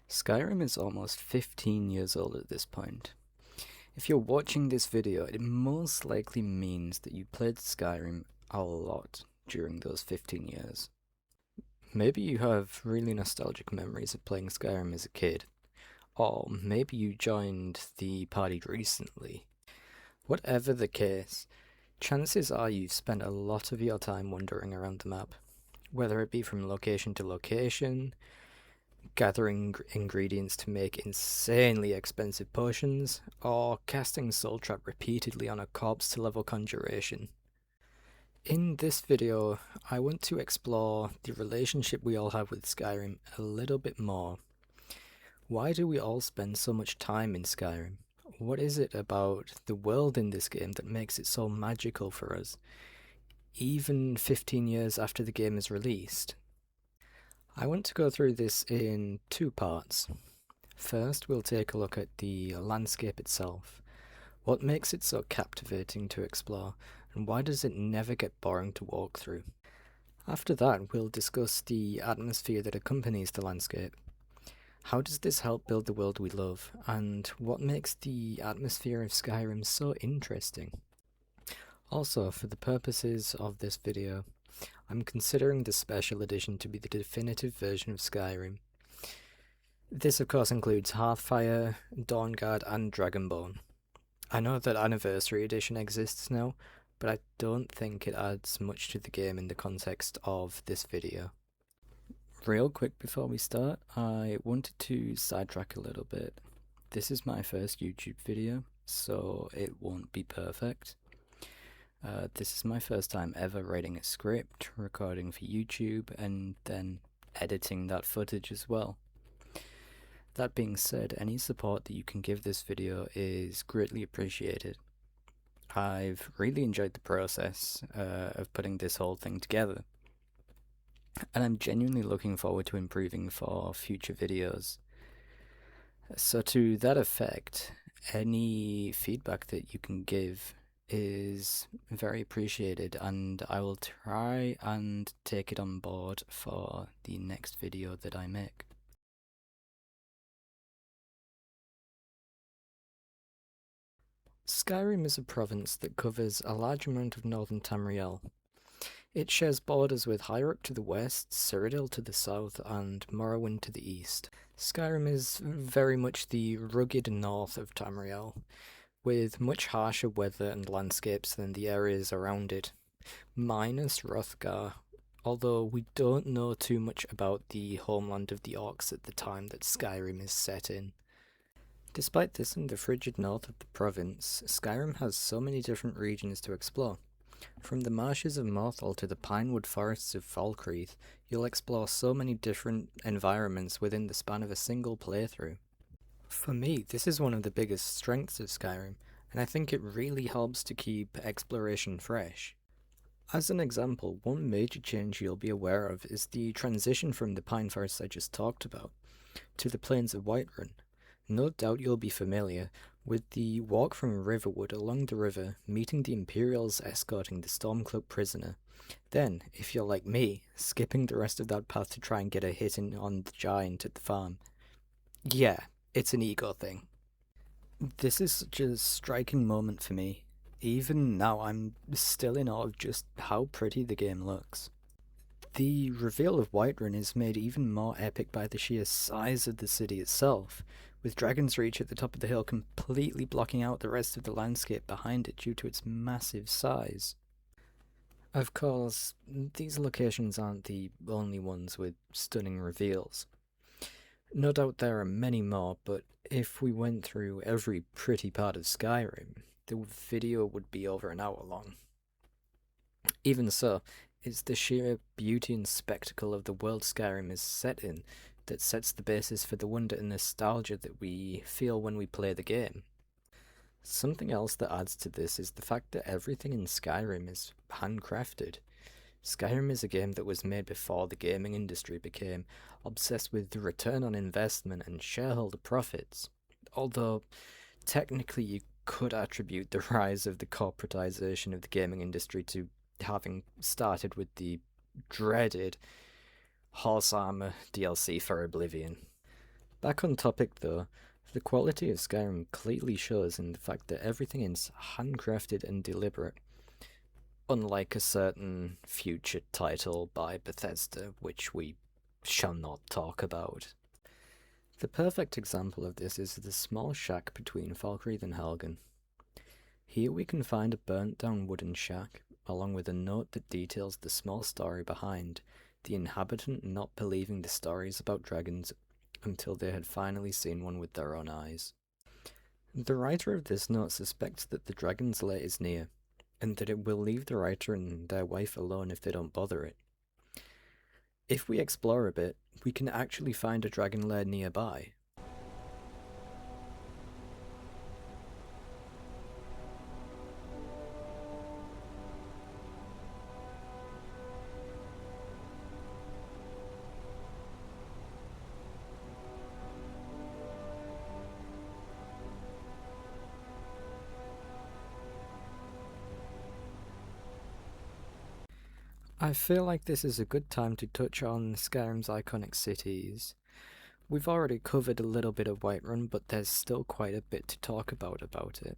Skyrim is almost 15 years old at this point. If you're watching this video, it most likely means that you played Skyrim a lot during those 15 years. Maybe you have really nostalgic memories of playing Skyrim as a kid, or maybe you joined the party recently. Whatever the case, chances are you've spent a lot of your time wandering around the map, whether it be from location to location, gathering ingredients to make insanely expensive potions, or casting Soul Trap repeatedly on a corpse to level conjuration. In this video, I want to explore the relationship we all have with Skyrim a little bit more. Why do we all spend so much time in Skyrim? What is it about the world in this game that makes it so magical for us, even 15 years after the game is released? I want to go through this in two parts. First, we'll take a look at the landscape itself. What makes it so captivating to explore, and why does it never get boring to walk through? After that, we'll discuss the atmosphere that accompanies the landscape. How does this help build the world we love, and what makes the atmosphere of Skyrim so interesting? Also, for the purposes of this video, I'm considering the special edition to be the definitive version of Skyrim. This of course includes Hearthfire, Dawnguard and Dragonborn. I know that Anniversary Edition exists now, but I don't think it adds much to the game in the context of this video. Real quick before we start, I wanted to sidetrack a little bit. This is my first YouTube video, so it won't be perfect. This is my first time ever writing a script, recording for YouTube, and then editing that footage as well. That being said, any support that you can give this video is greatly appreciated. I've really enjoyed the process of putting this whole thing together, and I'm genuinely looking forward to improving for future videos. So to that effect, any feedback that you can give is very appreciated, and I will try and take it on board for the next video that I make. Skyrim is a province that covers a large amount of northern Tamriel. It shares borders with Hyrule to the west, Cyrodiil to the south, and Morrowind to the east. Skyrim is very much the rugged north of Tamriel, with much harsher weather and landscapes than the areas around it, minus Hrothgar, although we don't know too much about the homeland of the orcs at the time that Skyrim is set in. Despite this and the frigid north of the province, Skyrim has so many different regions to explore. From the marshes of Morthal to the pinewood forests of Falkreath, you'll explore so many different environments within the span of a single playthrough. For me, this is one of the biggest strengths of Skyrim, and I think it really helps to keep exploration fresh. As an example, one major change you'll be aware of is the transition from the pine forests I just talked about to the plains of Whiterun. No doubt you'll be familiar with the walk from Riverwood along the river, meeting the Imperials escorting the Stormcloak prisoner. Then, if you're like me, skipping the rest of that path to try and get a hit in on the giant at the farm. Yeah, it's an ego thing. This is such a striking moment for me. Even now, I'm still in awe of just how pretty the game looks. The reveal of Whiterun is made even more epic by the sheer size of the city itself, with Dragon's Reach at the top of the hill completely blocking out the rest of the landscape behind it due to its massive size. Of course, these locations aren't the only ones with stunning reveals. No doubt there are many more, but if we went through every pretty part of Skyrim, the video would be over an hour long. Even so, it's the sheer beauty and spectacle of the world Skyrim is set in that sets the basis for the wonder and nostalgia that we feel when we play the game. Something else that adds to this is the fact that everything in Skyrim is handcrafted. Skyrim is a game that was made before the gaming industry became obsessed with the return on investment and shareholder profits, although technically you could attribute the rise of the corporatization of the gaming industry to having started with the dreaded Horse Armor DLC for Oblivion. Back on topic though, the quality of Skyrim clearly shows in the fact that everything is handcrafted and deliberate, unlike a certain future title by Bethesda, which we shall not talk about. The perfect example of this is the small shack between Falkreath and Helgen. Here we can find a burnt down wooden shack, along with a note that details the small story behind the inhabitant not believing the stories about dragons until they had finally seen one with their own eyes. The writer of this note suspects that the dragon's lair is near, and that it will leave the writer and their wife alone if they don't bother it. If we explore a bit, we can actually find a dragon lair nearby. I feel like this is a good time to touch on Skyrim's iconic cities. We've already covered a little bit of Whiterun, but there's still quite a bit to talk about it.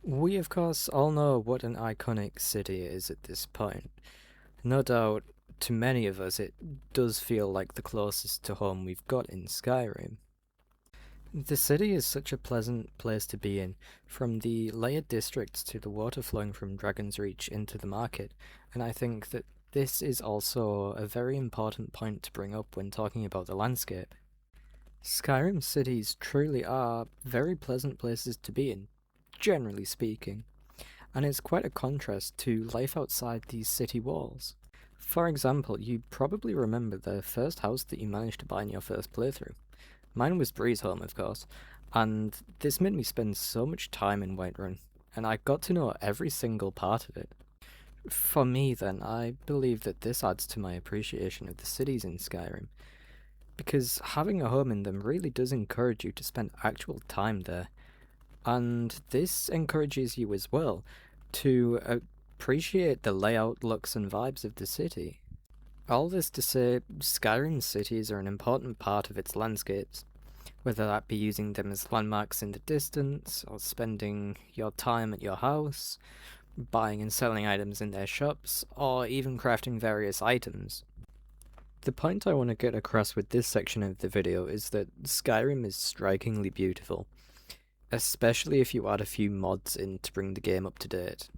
We of course all know what an iconic city is at this point. No doubt, to many of us it does feel like the closest to home we've got in Skyrim. The city is such a pleasant place to be in, from the layered districts to the water flowing from Dragon's Reach into the market, and I think that this is also a very important point to bring up when talking about the landscape. Skyrim cities truly are very pleasant places to be in, generally speaking, and it's quite a contrast to life outside these city walls. For example, you probably remember the first house that you managed to buy in your first playthrough. Mine was Bree's home, of course, and this made me spend so much time in Whiterun, and I got to know every single part of it. For me, then, I believe that this adds to my appreciation of the cities in Skyrim, because having a home in them really does encourage you to spend actual time there, and this encourages you as well to appreciate the layout, looks, and vibes of the city. All this to say, Skyrim cities are an important part of its landscapes, whether that be using them as landmarks in the distance, or spending your time at your house, buying and selling items in their shops, or even crafting various items. The point I want to get across with this section of the video is that Skyrim is strikingly beautiful, especially if you add a few mods in to bring the game up to date.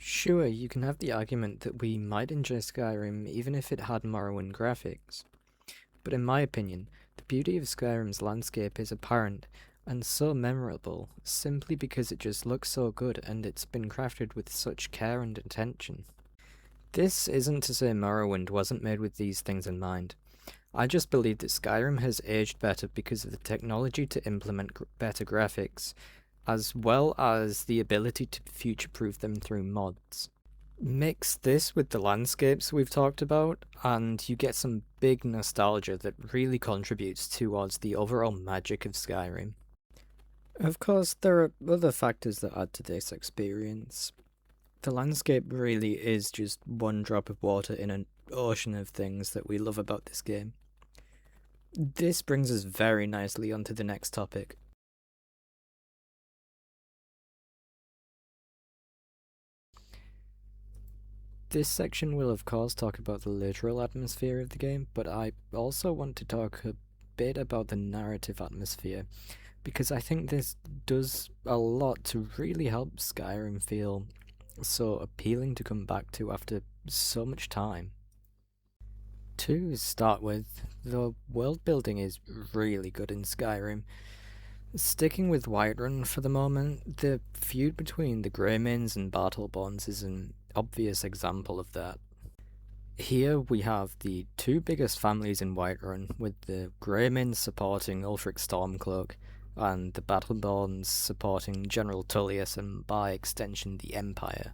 Sure, you can have the argument that we might enjoy Skyrim even if it had Morrowind graphics, but in my opinion, the beauty of Skyrim's landscape is apparent and so memorable simply because it just looks so good and it's been crafted with such care and attention. This isn't to say Morrowind wasn't made with these things in mind. I just believe that Skyrim has aged better because of the technology to implement better graphics, as well as the ability to future-proof them through mods. Mix this with the landscapes we've talked about, and you get some big nostalgia that really contributes towards the overall magic of Skyrim. Of course, there are other factors that add to this experience. The landscape really is just one drop of water in an ocean of things that we love about this game. This brings us very nicely onto the next topic. This section will of course talk about the literal atmosphere of the game, but I also want to talk a bit about the narrative atmosphere, because I think this does a lot to really help Skyrim feel so appealing to come back to after so much time. To start with, the world building is really good in Skyrim. Sticking with Whiterun for the moment, the feud between the Greymanes and Battleborns is an obvious example of that. Here we have the two biggest families in Whiterun, with the Greymanes supporting Ulfric Stormcloak, and the Battleborns supporting General Tullius and by extension the Empire.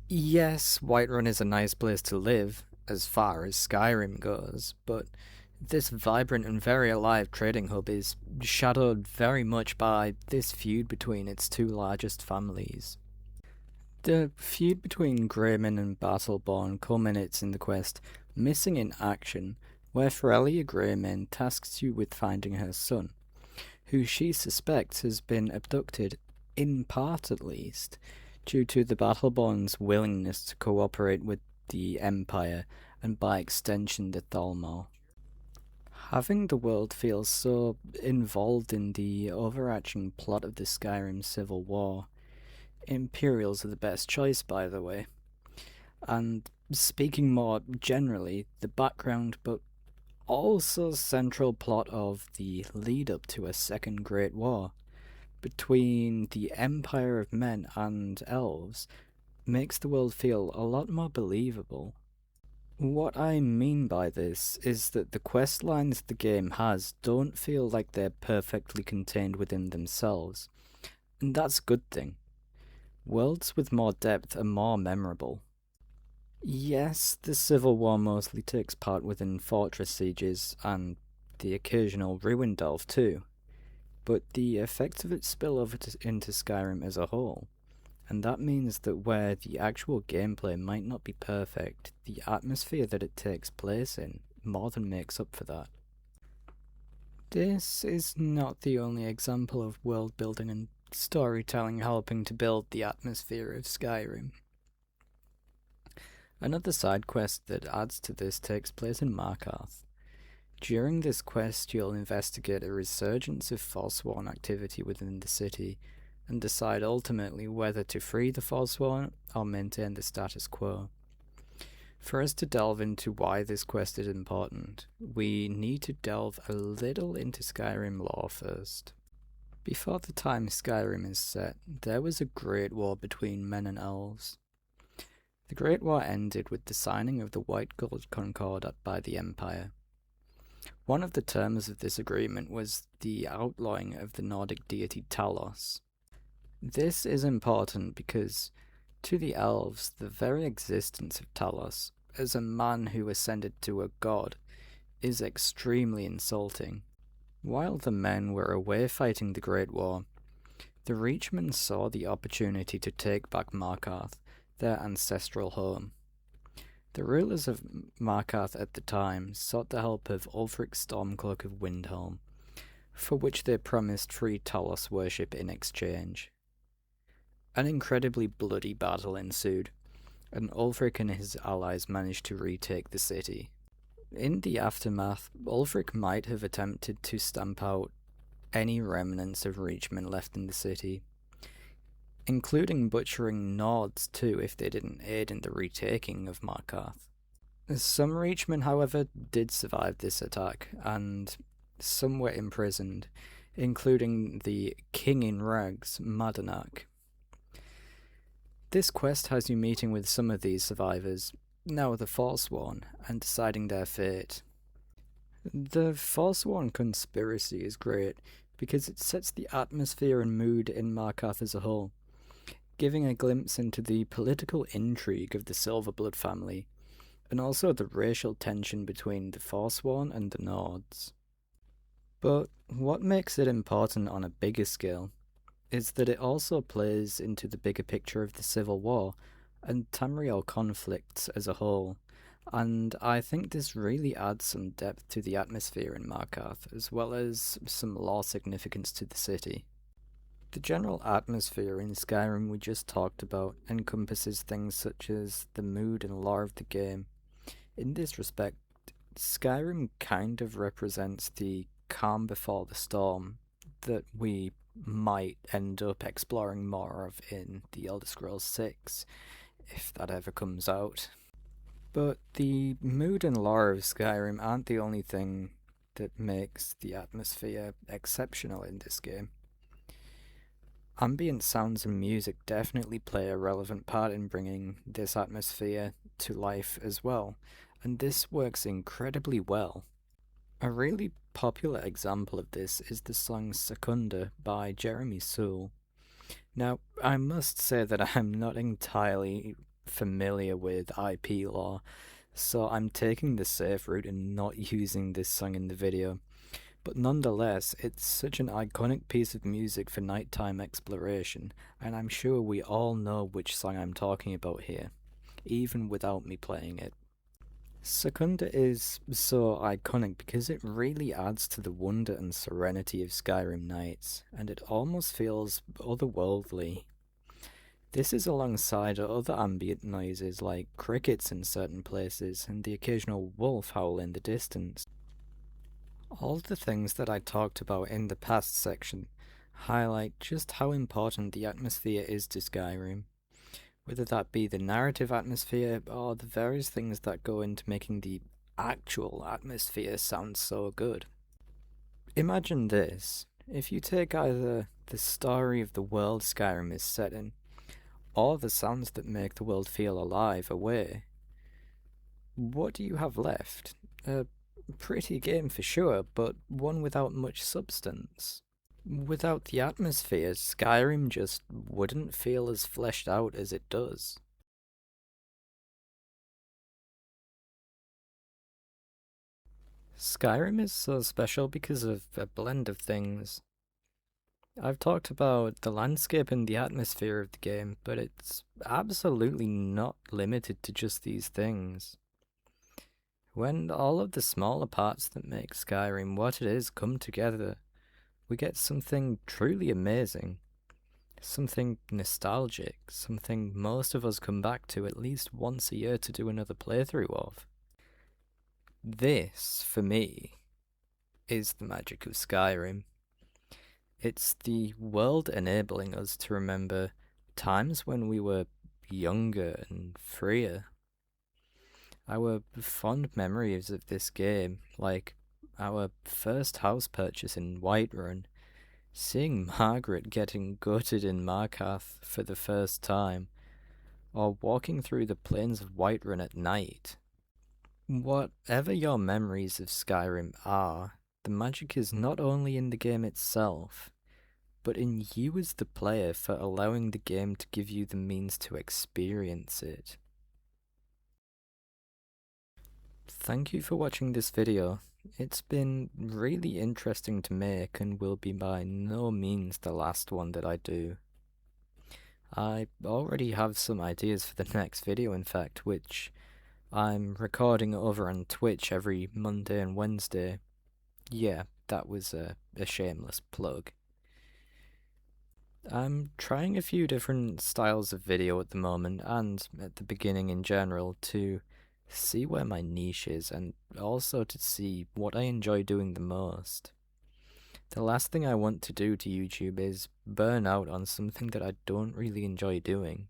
Yes, Whiterun is a nice place to live, as far as Skyrim goes, but this vibrant and very alive trading hub is shadowed very much by this feud between its two largest families. The feud between Greyman and Battleborn culminates in the quest Missing in Action, where Ferelia Greymane tasks you with finding her son, who she suspects has been abducted, in part at least, due to the Battleborn's willingness to cooperate with the Empire, and by extension the Thalmor. Having the world feel so involved in the overarching plot of the Skyrim Civil War, Imperials are the best choice, by the way. And speaking more generally, the background but also central plot of the lead up to a second Great War between the Empire of Men and Elves makes the world feel a lot more believable. What I mean by this is that the quest lines the game has don't feel like they're perfectly contained within themselves, and that's a good thing. Worlds with more depth are more memorable. Yes, the Civil War mostly takes part within fortress sieges and the occasional ruin delve too, but the effects of it spill over into Skyrim as a whole. And that means that where the actual gameplay might not be perfect, the atmosphere that it takes place in more than makes up for that. This is not the only example of world building and storytelling helping to build the atmosphere of Skyrim. Another side quest that adds to this takes place in Markarth. During this quest, you'll investigate a resurgence of Forsworn activity within the city, and decide ultimately whether to free the Forsworn or maintain the status quo. For us to delve into why this quest is important, we need to delve a little into Skyrim lore first. Before the time Skyrim is set, there was a great war between men and elves. The Great War ended with the signing of the White Gold Concordat by the Empire. One of the terms of this agreement was the outlawing of the Nordic deity Talos. This is important because, to the elves, the very existence of Talos, as a man who ascended to a god, is extremely insulting. While the men were away fighting the Great War, the Reachmen saw the opportunity to take back Markarth, their ancestral home. The rulers of Markarth at the time sought the help of Ulfric Stormcloak of Windhelm, for which they promised free Talos worship in exchange. An incredibly bloody battle ensued, and Ulfric and his allies managed to retake the city. In the aftermath, Ulfric might have attempted to stamp out any remnants of Reachmen left in the city, including butchering Nords too if they didn't aid in the retaking of Markarth. Some Reachmen, however, did survive this attack, and some were imprisoned, including the King in Rags, Madanak. This quest has you meeting with some of these survivors, now the Forsworn, and deciding their fate. The Forsworn conspiracy is great because it sets the atmosphere and mood in Markarth as a whole, giving a glimpse into the political intrigue of the Silverblood family, and also the racial tension between the Forsworn and the Nords. But what makes it important on a bigger scale is that it also plays into the bigger picture of the Civil War and Tamriel conflicts as a whole, and I think this really adds some depth to the atmosphere in Markarth, as well as some lore significance to the city. The general atmosphere in Skyrim we just talked about encompasses things such as the mood and lore of the game. In this respect, Skyrim kind of represents the calm before the storm that we might end up exploring more of in The Elder Scrolls 6, if that ever comes out. But the mood and lore of Skyrim aren't the only thing that makes the atmosphere exceptional in this game. Ambient sounds and music definitely play a relevant part in bringing this atmosphere to life as well, and this works incredibly well. A really popular example of this is the song Secunda by Jeremy Soule. Now, I must say that I'm not entirely familiar with IP lore, so I'm taking the safe route and not using this song in the video. But nonetheless, it's such an iconic piece of music for nighttime exploration, and I'm sure we all know which song I'm talking about here, even without me playing it. Secunda is so iconic because it really adds to the wonder and serenity of Skyrim nights, and it almost feels otherworldly. This is alongside other ambient noises like crickets in certain places and the occasional wolf howl in the distance. All the things that I talked about in the past section highlight just how important the atmosphere is to Skyrim, whether that be the narrative atmosphere or the various things that go into making the actual atmosphere sound so good. Imagine this: if you take either the story of the world Skyrim is set in, or the sounds that make the world feel alive away, what do you have left? A pretty game for sure, but one without much substance. Without the atmosphere, Skyrim just wouldn't feel as fleshed out as it does. Skyrim is so special because of a blend of things. I've talked about the landscape and the atmosphere of the game, but it's absolutely not limited to just these things. When all of the smaller parts that make Skyrim what it is come together, we get something truly amazing. Something nostalgic, something most of us come back to at least once a year to do another playthrough of. This, for me, is the magic of Skyrim. It's the world enabling us to remember times when we were younger and freer. Our fond memories of this game, like our first house purchase in Whiterun, seeing Margaret getting gutted in Markarth for the first time, or walking through the plains of Whiterun at night. Whatever your memories of Skyrim are, the magic is not only in the game itself, but in you as the player for allowing the game to give you the means to experience it. Thank you for watching this video. It's been really interesting to make and will be by no means the last one that I do. I already have some ideas for the next video, in fact, which I'm recording over on Twitch every Monday and Wednesday. Yeah, that was a shameless plug. I'm trying a few different styles of video at the moment, and at the beginning in general, to see where my niche is, and also to see what I enjoy doing the most. The last thing I want to do to YouTube is burn out on something that I don't really enjoy doing.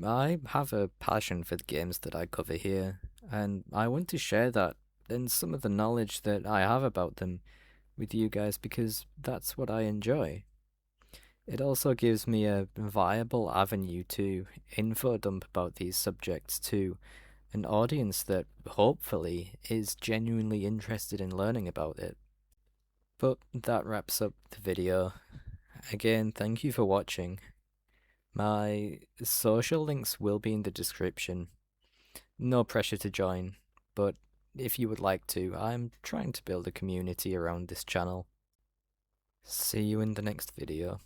I have a passion for the games that I cover here, and I want to share that and some of the knowledge that I have about them with you guys because that's what I enjoy. It also gives me a viable avenue to info dump about these subjects to an audience that hopefully is genuinely interested in learning about it. But that wraps up the video. Again, thank you for watching. My social links will be in the description. No pressure to join, but if you would like to, I'm trying to build a community around this channel. See you in the next video.